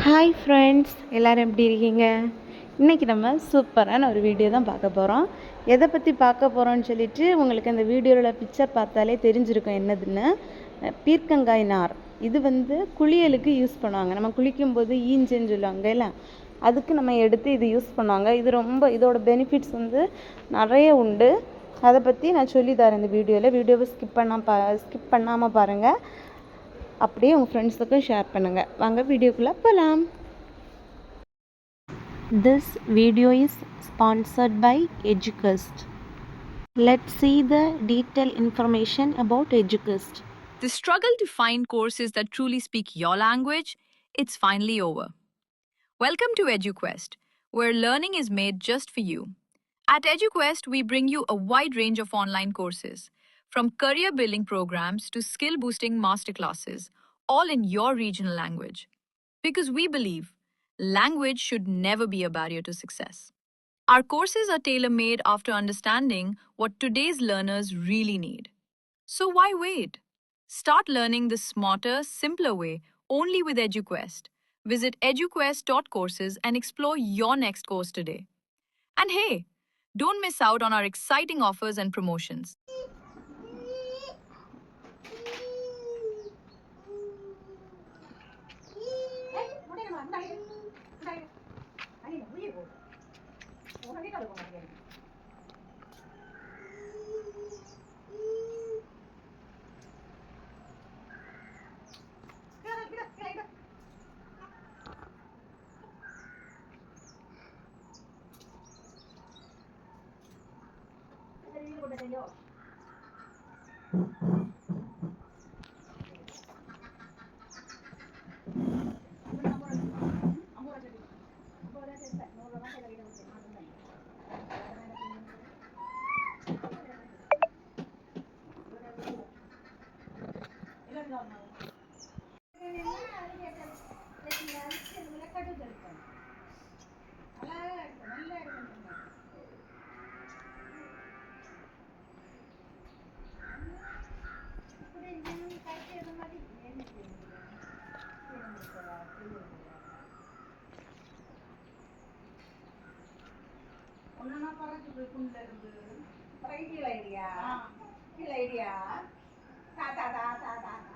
Hi friends, எல்லோரும் எப்படி இருக்கீங்க? இன்றைக்கி நம்ம சூப்பரான ஒரு வீடியோ தான் பார்க்க போகிறோம். எதை பற்றி பார்க்க போகிறோன்னு சொல்லிட்டு உங்களுக்கு அந்த வீடியோவில் பிக்சர் பார்த்தாலே தெரிஞ்சிருக்கும் என்னதுன்னு. பீர்க்கங்காய் நார் இது குளியலுக்கு யூஸ் பண்ணுவாங்க. நம்ம குளிக்கும்போது ஈஞ்சன்னு சொல்லுவாங்க இல்லை, அதுக்கு நம்ம எடுத்து இது யூஸ் பண்ணுவாங்க. இது இதோட பெனிஃபிட்ஸ் நிறைய உண்டு. அதை பற்றி நான் சொல்லித்தரேன் இந்த வீடியோவை ஸ்கிப் பண்ணாமல் பாருங்கள். அப்படியே உங்கள் ஃப்ரெண்ட்ஸுக்கும் ஷேர் பண்ணுங்கள். வாங்க வீடியோக்குள்ளே போகலாம். This video is sponsored by Eduquest. Let's see the detailed information about Eduquest. The struggle to find courses that truly speak your language, it's finally over. Welcome to EduQuest, where learning is made just for you. At EduQuest, we bring you a wide range of online courses, from career building programs to skill boosting masterclasses, all in your regional language. Because we believe language should never be a barrier to success. Our courses are tailor-made after understanding what today's learners really need. So why wait? Start learning the smarter, simpler way only with EduQuest. Visit eduquest.courses and explore your next course today. And hey, don't miss out on our exciting offers and promotions. idea. Ta ta ta ta ta.